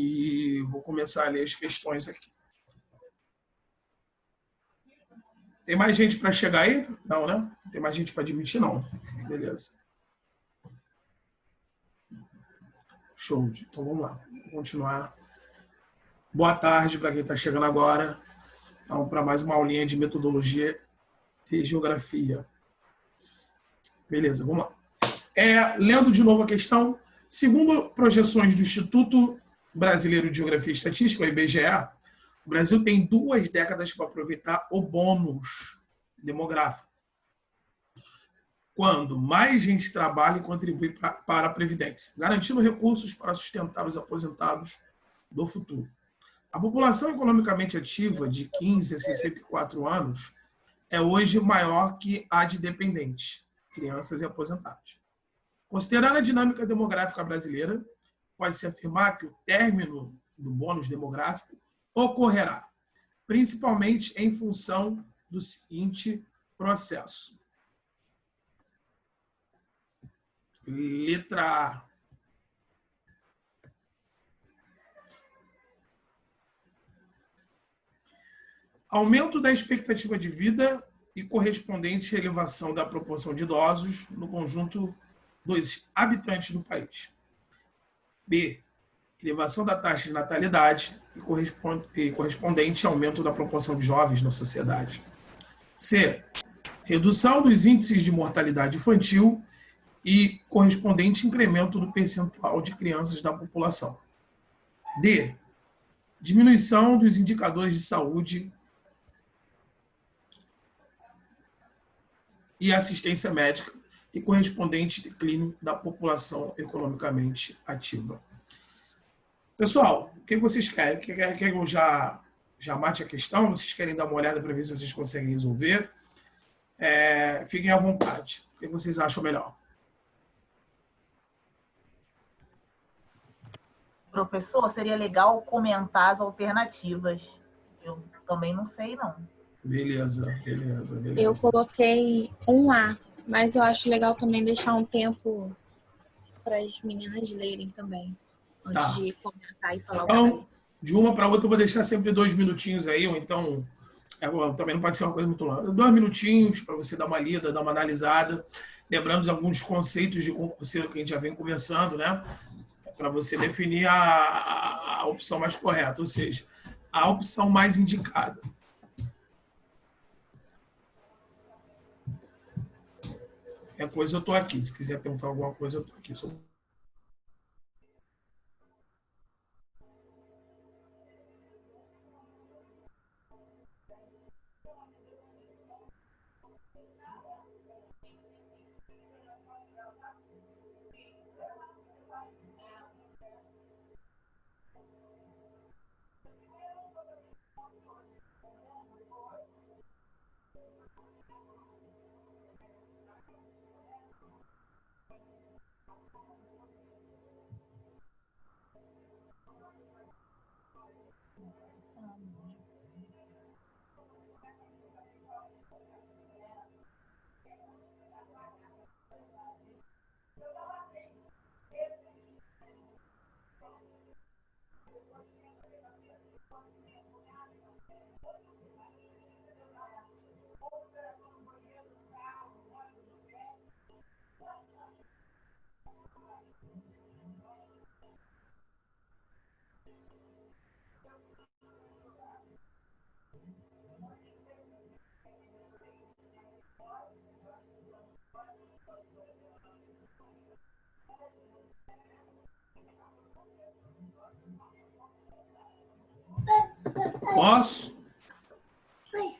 e vou começar a ler as questões aqui. Tem mais gente para chegar aí? Não, né? Não tem mais gente para admitir, não. Beleza. Show. Então, vamos lá. Vou continuar. Boa tarde para quem está chegando agora. Então, para mais uma aulinha de metodologia de geografia. Beleza, vamos lá. Lendo de novo a questão. Segundo projeções do Instituto Brasileiro de Geografia e Estatística, o IBGE, o Brasil tem 2 décadas para aproveitar o bônus demográfico, quando mais gente trabalha e contribui para a Previdência, garantindo recursos para sustentar os aposentados do futuro. A população economicamente ativa de 15 a 64 anos é hoje maior que a de dependentes, crianças e aposentados. Considerando a dinâmica demográfica brasileira, pode-se afirmar que o término do bônus demográfico ocorrerá, principalmente em função do seguinte processo. Letra A. Aumento da expectativa de vida e correspondente elevação da proporção de idosos no conjunto dos habitantes do país. B. Elevação da taxa de natalidade e correspondente aumento da proporção de jovens na sociedade. C. Redução dos índices de mortalidade infantil e correspondente incremento do percentual de crianças da população. D. Diminuição dos indicadores de saúde e assistência médica e correspondente declínio da população economicamente ativa. Pessoal, o que vocês querem? Querem que eu já mate a questão? Vocês querem dar uma olhada para ver se vocês conseguem resolver? Fiquem à vontade. O que vocês acham melhor? Professor, seria legal comentar as alternativas. Eu também não sei, não. Beleza. Eu coloquei um A, mas eu acho legal também deixar um tempo para as meninas lerem também, antes de comentar e falar então, o que vai. De uma para outra, eu vou deixar sempre 2 minutinhos aí, ou então, também não pode ser uma coisa muito longa. 2 minutinhos para você dar uma lida, dar uma analisada, lembrando de alguns conceitos de concurseiro que a gente já vem conversando, né? Para você definir a opção mais correta, ou seja, a opção mais indicada. Qualquer coisa eu estou aqui. Se quiser perguntar alguma coisa, eu estou aqui.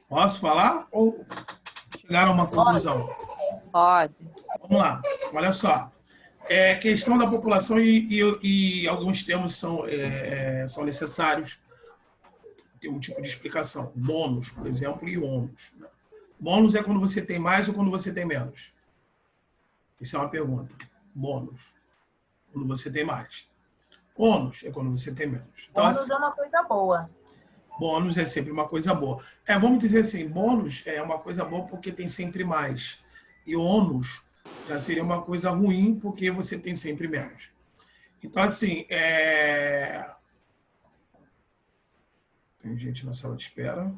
Posso falar? Ou chegaram a uma conclusão? Pode. Vamos lá. Olha só. Questão da população e alguns termos são necessários ter um tipo de explicação. Bônus, por exemplo, e ônus. Bônus é quando você tem mais ou quando você tem menos? Isso é uma pergunta. Bônus, quando você tem mais. Ônus é quando você tem menos. Então, Bônus é uma coisa boa. Bônus é sempre uma coisa boa. Vamos dizer assim, bônus é uma coisa boa porque tem sempre mais. E ônus já seria uma coisa ruim porque você tem sempre menos. Então, assim, gente na sala de espera.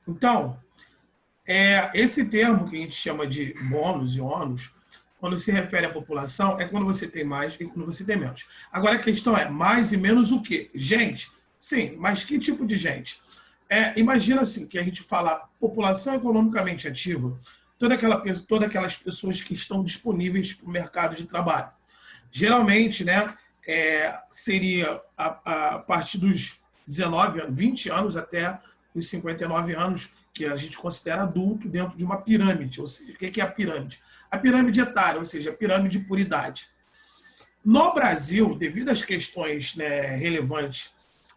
Então, esse termo que a gente chama de bônus e ônus, quando se refere à população, é quando você tem mais e quando você tem menos. Agora a questão é mais e menos o quê? Gente, sim, mas que tipo de gente? Imagina assim, que a gente fala população economicamente ativa, todas aquelas pessoas que estão disponíveis para o mercado de trabalho. Geralmente, né, seria a partir dos 19 anos, 20 anos até os 59 anos, que a gente considera adulto dentro de uma pirâmide. Ou seja, o que é a pirâmide? A pirâmide etária, ou seja, a pirâmide por idade. No Brasil, devido às questões, né, relevantes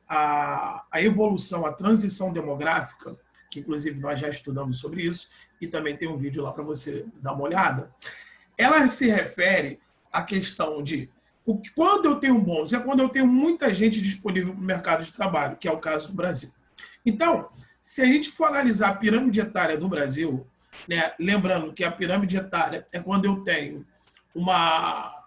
à evolução, à transição demográfica, que inclusive nós já estudamos sobre isso, e também tem um vídeo lá para você dar uma olhada, ela se refere à questão de quando eu tenho um bônus, é quando eu tenho muita gente disponível para o mercado de trabalho, que é o caso do Brasil. Então, se a gente for analisar a pirâmide etária do Brasil, né, lembrando que a pirâmide etária é quando eu tenho uma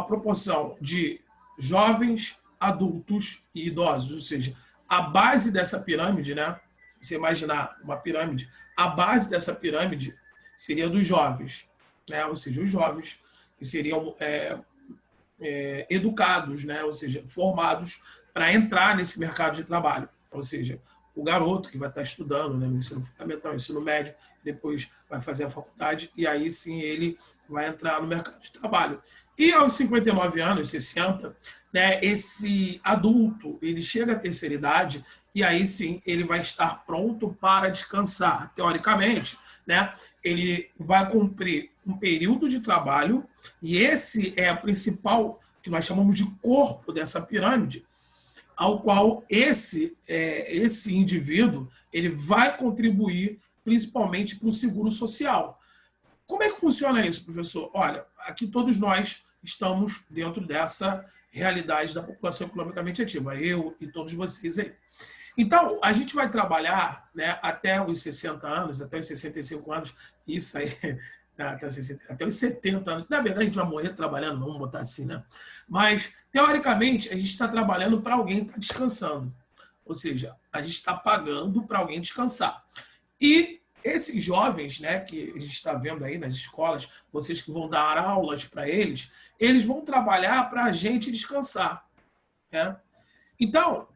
proporção de jovens, adultos e idosos, ou seja, a base dessa pirâmide, né, se você imaginar uma pirâmide, a base dessa pirâmide seria dos jovens, né, ou seja, os jovens que seriam educados, né, ou seja, formados para entrar nesse mercado de trabalho, ou seja, o garoto que vai estar estudando, né, no ensino fundamental, ensino médio, depois vai fazer a faculdade e aí sim ele vai entrar no mercado de trabalho. E aos 59 anos, 60, né, esse adulto, ele chega à terceira idade e aí sim ele vai estar pronto para descansar. Teoricamente, né, ele vai cumprir um período de trabalho e esse é a principal, que nós chamamos de corpo dessa pirâmide, ao qual esse indivíduo ele vai contribuir principalmente para o seguro social. Como é que funciona isso, professor? Olha, aqui todos nós estamos dentro dessa realidade da população economicamente ativa, eu e todos vocês aí. Então, a gente vai trabalhar, né, até os 60 anos, até os 65 anos, isso aí, até os 70 anos. Na verdade, a gente vai morrer trabalhando, vamos botar assim, né? Mas, teoricamente, a gente está trabalhando para alguém estar descansando. Ou seja, a gente está pagando para alguém descansar. E esses jovens, né, que a gente está vendo aí nas escolas, vocês que vão dar aulas para eles vão trabalhar para a gente descansar. Né? Então,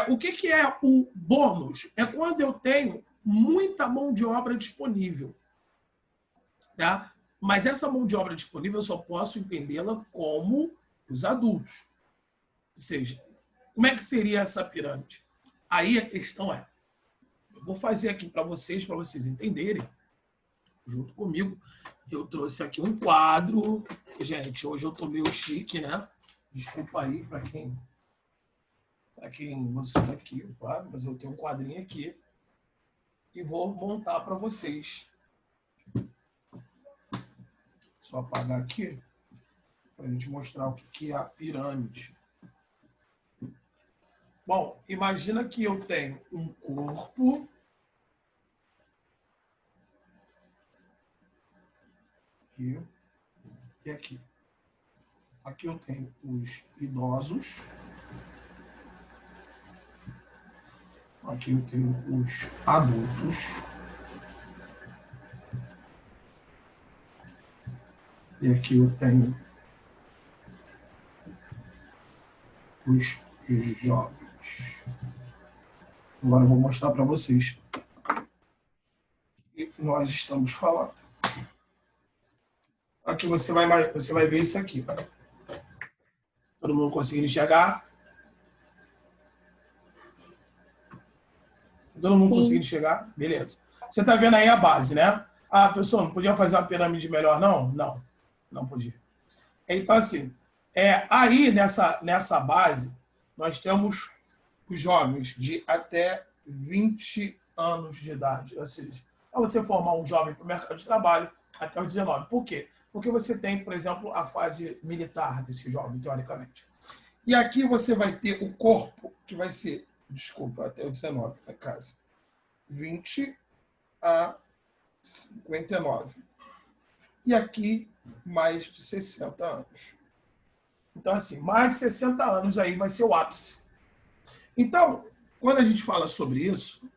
o que é o bônus? É quando eu tenho muita mão de obra disponível. Tá? Mas essa mão de obra disponível eu só posso entendê-la como os adultos. Ou seja, como é que seria essa pirâmide? Aí a questão é, eu vou fazer aqui para vocês entenderem, junto comigo. Eu trouxe aqui um quadro. Gente, hoje eu tô meio chique, né? Desculpa aí para quem mostrou aqui o quadro, mas eu tenho um quadrinho aqui e vou montar para vocês. Só apagar aqui para a gente mostrar o que é a pirâmide. Bom, imagina que eu tenho um corpo aqui e aqui. Aqui eu tenho os idosos. Aqui eu tenho os adultos. E aqui eu tenho os jovens. Agora eu vou mostrar para vocês o que nós estamos falando. Aqui você vai ver isso aqui. Todo mundo conseguindo enxergar? Todo mundo conseguindo enxergar? Beleza. Você está vendo aí a base, né? Ah, professor, não podia fazer uma pirâmide melhor, não? Não, não podia. Então, assim, aí nessa base, nós temos os jovens de até 20 anos de idade. Ou seja, para você formar um jovem para o mercado de trabalho até os 19. Por quê? Porque você tem, por exemplo, a fase militar desse jovem, teoricamente. E aqui você vai ter o corpo, que vai ser, desculpa, até o 19, no caso, 20 a 59. e aqui mais de 60 anos. Então, assim, mais de 60 anos aí vai ser o ápice. Então, quando a gente fala sobre isso,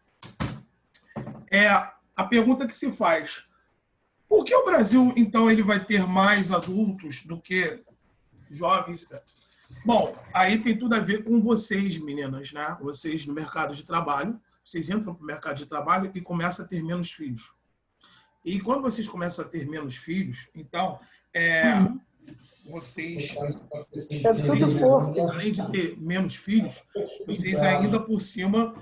é a pergunta que se faz: por que o Brasil, então, ele vai ter mais adultos do que jovens? Bom, aí tem tudo a ver com vocês, meninas, né? Vocês no mercado de trabalho, vocês entram para o mercado de trabalho e começam a ter menos filhos. E quando vocês começam a ter menos filhos, então, vocês, além de ter menos filhos, vocês ainda por cima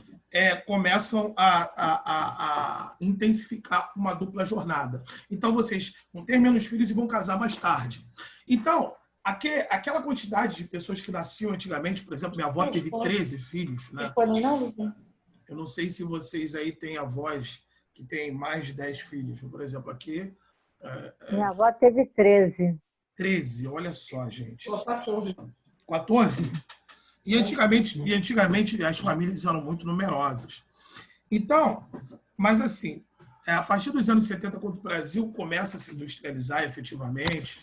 começam a intensificar uma dupla jornada. Então, vocês vão ter menos filhos e vão casar mais tarde. Então, aquela quantidade de pessoas que nasciam antigamente, por exemplo, minha avó teve 13 filhos, né? Eu não sei se vocês aí têm avós que têm mais de 10 filhos. Por exemplo, aqui... Minha avó teve 13. 13, olha só, gente. 14. 14? E antigamente as famílias eram muito numerosas. Então, mas assim, a partir dos anos 70, quando o Brasil começa a se industrializar efetivamente,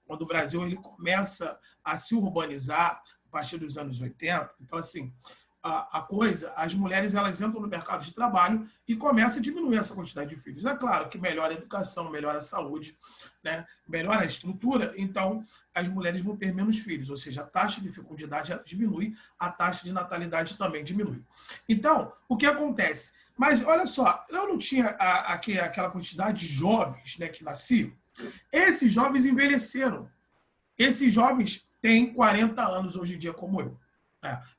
quando o Brasil ele começa a se urbanizar a partir dos anos 80, então assim, as mulheres elas entram no mercado de trabalho e começa a diminuir essa quantidade de filhos. É claro que melhora a educação, melhora a saúde, né? Melhora a estrutura, então as mulheres vão ter menos filhos, ou seja, a taxa de fecundidade ela diminui, a taxa de natalidade também diminui. Então, o que acontece? Mas olha só, eu não tinha aquela quantidade de jovens, né, que nasciam. Esses jovens envelheceram. Esses jovens têm 40 anos hoje em dia, como eu.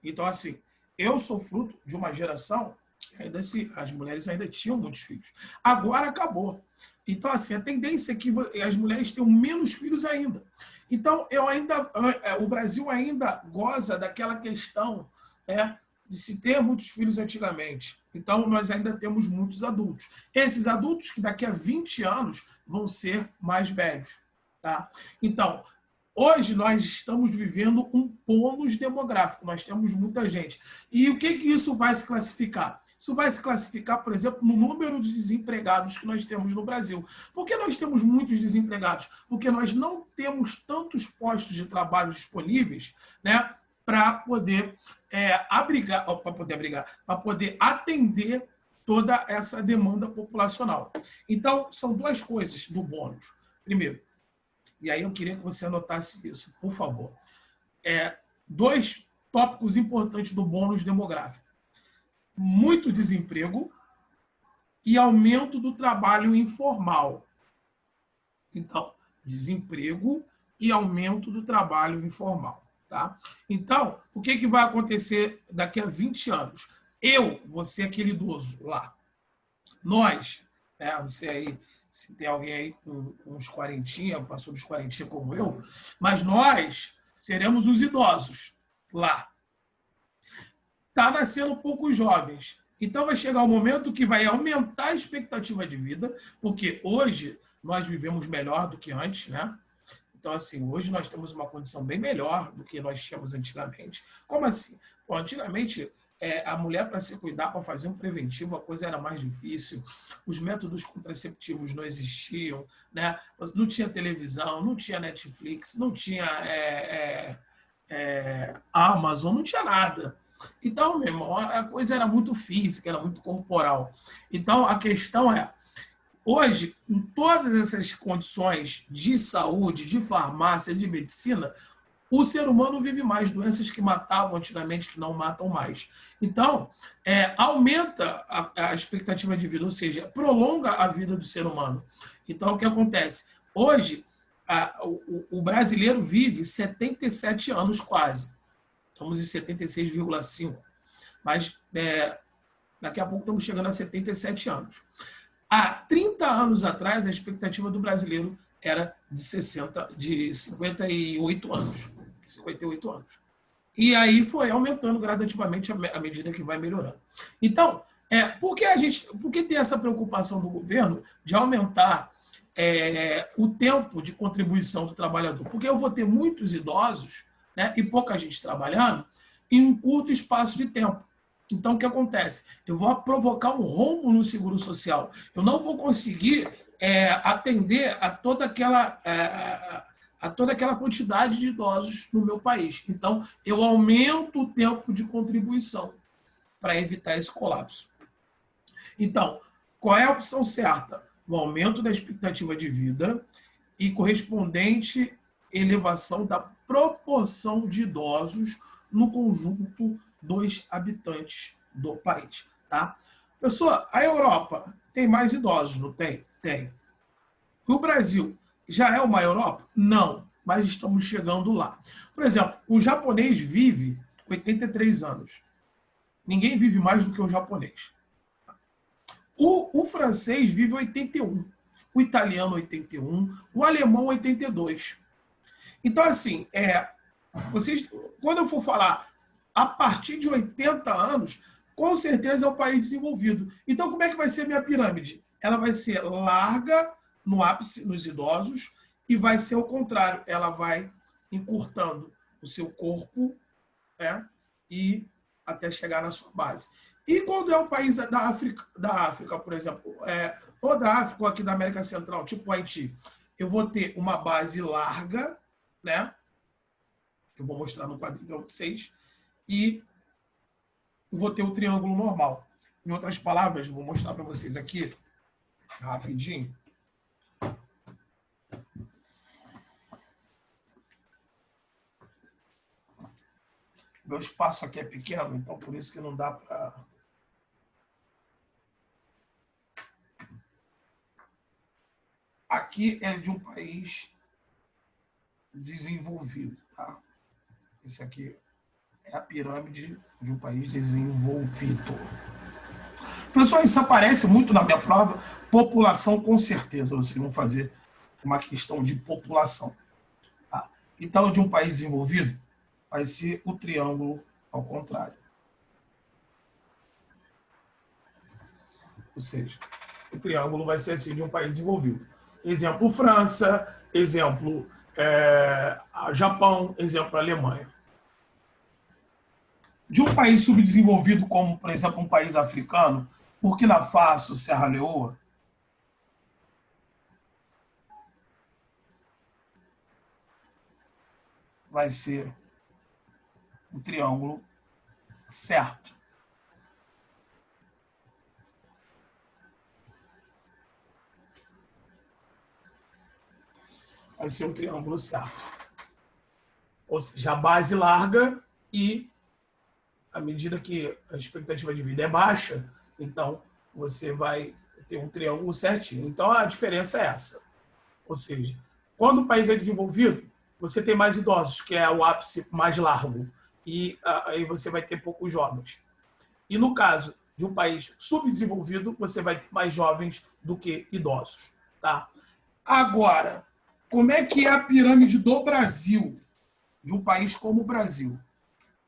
Então, assim, eu sou fruto de uma geração que ainda as mulheres ainda tinham muitos filhos. Agora acabou. Então, assim, a tendência é que as mulheres tenham menos filhos ainda. Então, o Brasil ainda goza daquela questão de se ter muitos filhos antigamente. Então, nós ainda temos muitos adultos. Esses adultos que daqui a 20 anos vão ser mais velhos. Tá? Então, hoje nós estamos vivendo um bônus demográfico, nós temos muita gente. E o que isso vai se classificar? Isso vai se classificar, por exemplo, no número de desempregados que nós temos no Brasil. Por que nós temos muitos desempregados? Porque nós não temos tantos postos de trabalho disponíveis, né, para poder para poder atender toda essa demanda populacional. Então, são duas coisas do bônus. Primeiro, e aí eu queria que você anotasse isso, por favor. Dois tópicos importantes do bônus demográfico. Muito desemprego e aumento do trabalho informal. Então, desemprego e aumento do trabalho informal. Tá? Então, o que vai acontecer daqui a 20 anos? Eu vou ser aquele idoso lá. Nós, não sei aí se tem alguém aí com uns 40, passou dos 40 como eu, mas nós seremos os idosos lá. Está nascendo poucos jovens. Então vai chegar um momento que vai aumentar a expectativa de vida, porque hoje nós vivemos melhor do que antes, né? Então, assim, hoje nós temos uma condição bem melhor do que nós tínhamos antigamente. Como assim? Bom, antigamente, a mulher, para se cuidar, para fazer um preventivo, a coisa era mais difícil. Os métodos contraceptivos não existiam, né? Não tinha televisão, não tinha Netflix, não tinha Amazon, não tinha nada. Então, meu irmão, a coisa era muito física, era muito corporal. Então, a questão hoje, com todas essas condições de saúde, de farmácia, de medicina, o ser humano vive mais doenças que matavam antigamente, que não matam mais. Então, aumenta a expectativa de vida, ou seja, prolonga a vida do ser humano. Então, o que acontece? Hoje, o brasileiro vive 77 anos quase. Estamos em 76,5. Mas daqui a pouco estamos chegando a 77 anos. Há 30 anos atrás, a expectativa do brasileiro era de 58 anos. 58 anos. E aí foi aumentando gradativamente à medida que vai melhorando. Então, por que tem essa preocupação do governo de aumentar o tempo de contribuição do trabalhador? Porque eu vou ter muitos idosos, né, e pouca gente trabalhando em um curto espaço de tempo. Então, o que acontece? Eu vou provocar um rombo no seguro social. Eu não vou conseguir atender a toda aquela quantidade de idosos no meu país. Então, eu aumento o tempo de contribuição para evitar esse colapso. Então, qual é a opção certa? O aumento da expectativa de vida e correspondente elevação da proporção de idosos no conjunto dos habitantes do país. Tá? Pessoal, a Europa tem mais idosos, não tem? Tem. O Brasil já é uma Europa? Não, mas estamos chegando lá. Por exemplo, o japonês vive 83 anos. Ninguém vive mais do que o japonês. O francês vive 81. O italiano, 81. O alemão, 82. Então, assim, quando eu for falar a partir de 80 anos, com certeza é um país desenvolvido. Então, como é que vai ser a minha pirâmide? Ela vai ser larga no ápice, nos idosos, e vai ser o contrário. Ela vai encurtando o seu corpo e até chegar na sua base. E quando é um país da África, por exemplo, ou da África ou aqui da América Central, tipo o Haiti, eu vou ter uma base larga, né? Eu vou mostrar no quadrinho para vocês, e vou ter o triângulo normal. Em outras palavras, vou mostrar para vocês aqui, rapidinho. Meu espaço aqui é pequeno, então por isso que não dá para... Aqui é de um país desenvolvido, tá? Esse aqui é a pirâmide de um país desenvolvido. Professor, isso aparece muito na minha prova. População, com certeza, vocês vão fazer uma questão de população. Tá? Então, de um país desenvolvido, vai ser o triângulo ao contrário. Ou seja, o triângulo vai ser assim de um país desenvolvido. Exemplo, França. Exemplo, Japão. Exemplo, Alemanha. De um país subdesenvolvido, como, por exemplo, um país africano, Burkina Faso, Serra Leoa, vai ser o triângulo certo. Vai ser um triângulo certo. Ou seja, a base larga e, à medida que a expectativa de vida é baixa, então você vai ter um triângulo certinho. Então a diferença é essa. Ou seja, quando o país é desenvolvido, você tem mais idosos, que é o ápice mais largo, e aí você vai ter poucos jovens. E no caso de um país subdesenvolvido, você vai ter mais jovens do que idosos. Tá? Agora, como é que é a pirâmide do Brasil, de um país como o Brasil?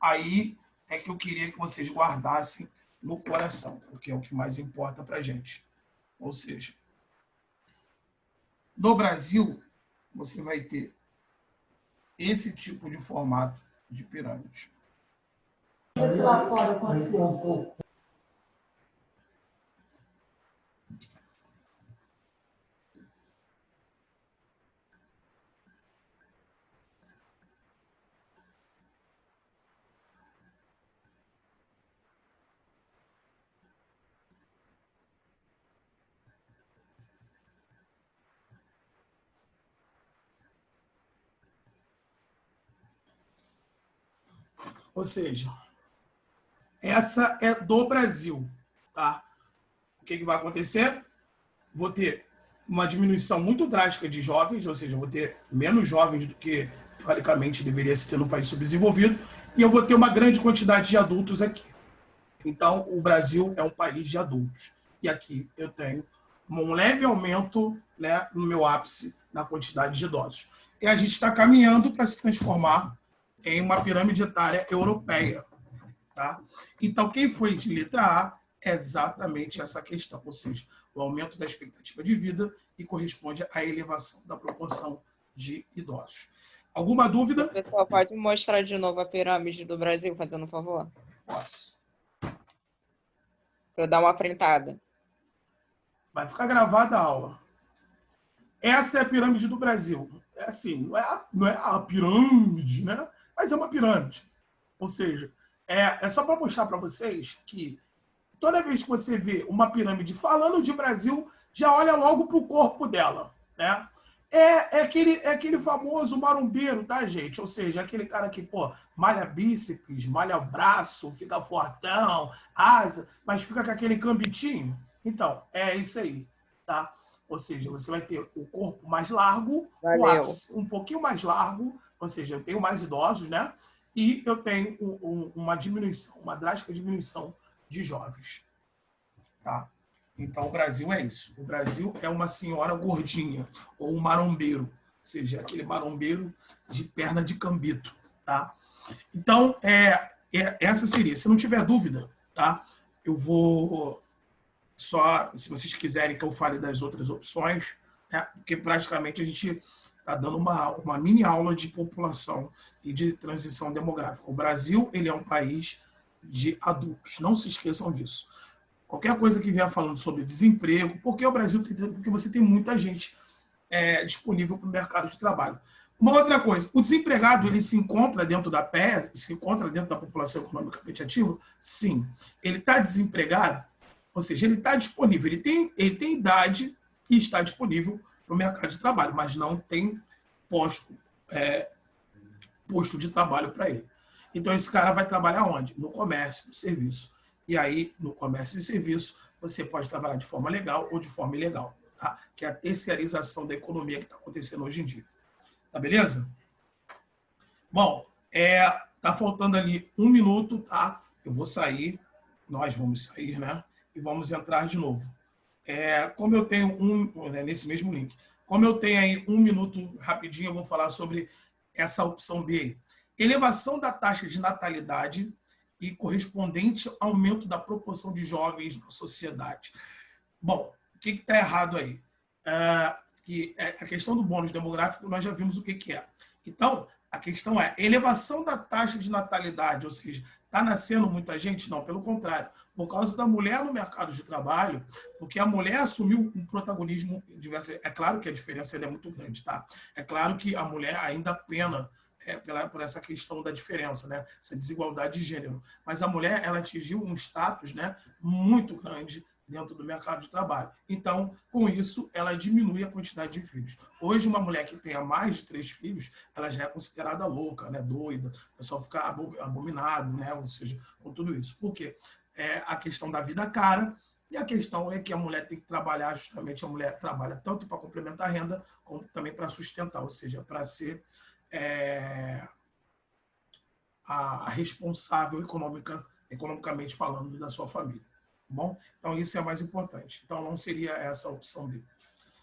Aí é que eu queria que vocês guardassem no coração, porque é o que mais importa para a gente. Ou seja, no Brasil, você vai ter esse tipo de formato de pirâmide. Lá fora aconteceu um pouco. Ou seja, essa é do Brasil. Tá? O que vai acontecer? Vou ter uma diminuição muito drástica de jovens, ou seja, vou ter menos jovens do que, teoricamente, deveria se ter no país subdesenvolvido, e eu vou ter uma grande quantidade de adultos aqui. Então, o Brasil é um país de adultos. E aqui eu tenho um leve aumento, né, no meu ápice na quantidade de idosos. E a gente está caminhando para se transformar em uma pirâmide etária europeia. Tá? Então, quem foi de letra A é exatamente essa questão, ou seja, o aumento da expectativa de vida e corresponde à elevação da proporção de idosos. Alguma dúvida? O pessoal pode mostrar de novo a pirâmide do Brasil, fazendo um favor? Posso. Para eu dar uma printada. Vai ficar gravada a aula. essa é a pirâmide do Brasil. É assim, não é a pirâmide, né? Mas é uma pirâmide. Ou seja, é só para mostrar para vocês que toda vez que você vê uma pirâmide falando de Brasil, já olha logo para o corpo dela, né? É aquele famoso marombeiro, tá, gente? Ou seja, aquele cara que, pô, malha bíceps, malha braço, fica fortão, asa, mas fica com aquele cambitinho. Então, é isso aí, tá? Ou seja, você vai ter o corpo mais largo, o ápice um pouquinho mais largo, ou seja, eu tenho mais idosos, né? E eu tenho uma diminuição, uma drástica diminuição de jovens, tá? Então, o Brasil é isso. O Brasil é uma senhora gordinha, ou um marombeiro, ou seja, aquele marombeiro de perna de cambito, tá? Então, essa seria. Se não tiver dúvida, tá? Eu vou só, se vocês quiserem que eu fale das outras opções, né? Porque praticamente a gente está dando uma mini aula de população e de transição demográfica. O Brasil, ele é um país de adultos. Não se esqueçam disso. Qualquer coisa que vier falando sobre desemprego, porque o Brasil porque você tem muita gente disponível para o mercado de trabalho. Uma outra coisa, o desempregado ele se encontra dentro da PES, se encontra dentro da população economicamente ativa? Sim. Ele está desempregado? Ou seja, ele está disponível, ele tem idade e está disponível para o mercado de trabalho, mas não tem posto de trabalho para ele. Então, esse cara vai trabalhar onde? No comércio, no serviço. E aí, no comércio e serviço, você pode trabalhar de forma legal ou de forma ilegal, tá? Que é a terceirização da economia que está acontecendo hoje em dia. Tá beleza? Bom, tá faltando ali 1 minuto, tá? Eu vou sair, nós vamos sair, né? E vamos entrar de novo. Como eu tenho nesse mesmo link, como eu tenho aí 1 minuto rapidinho, eu vou falar sobre essa opção B. Elevação da taxa de natalidade e correspondente aumento da proporção de jovens na sociedade. Bom, o que está errado aí? A questão do bônus demográfico, nós já vimos o que é. Então, a questão é elevação da taxa de natalidade, ou seja, está nascendo muita gente? Não, pelo contrário. Por causa da mulher no mercado de trabalho, porque a mulher assumiu um protagonismo diverso. É claro que a diferença é muito grande, tá? É claro que a mulher ainda pena por essa questão da diferença, né? Essa desigualdade de gênero. Mas a mulher, ela atingiu um status, né, muito grande dentro do mercado de trabalho. Então, com isso, ela diminui a quantidade de filhos. Hoje, uma mulher que tenha mais de 3 filhos, ela já é considerada louca, né, doida, o pessoal fica abominado, né, ou seja, com tudo isso. Por quê? A questão da vida cara, e a questão é que a mulher tem que trabalhar, justamente a mulher trabalha tanto para complementar a renda, como também para sustentar, ou seja, para ser a responsável economicamente falando da sua família. Tá bom? Então, isso é mais importante. Então, não seria essa a opção dele.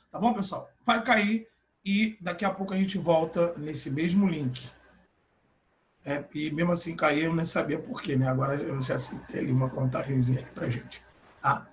Tá bom, pessoal? Vai cair e daqui a pouco a gente volta nesse mesmo link. E mesmo assim cair, eu nem sabia por quê, né? Agora eu já citei ali uma contagenzinha aqui pra gente. Tá?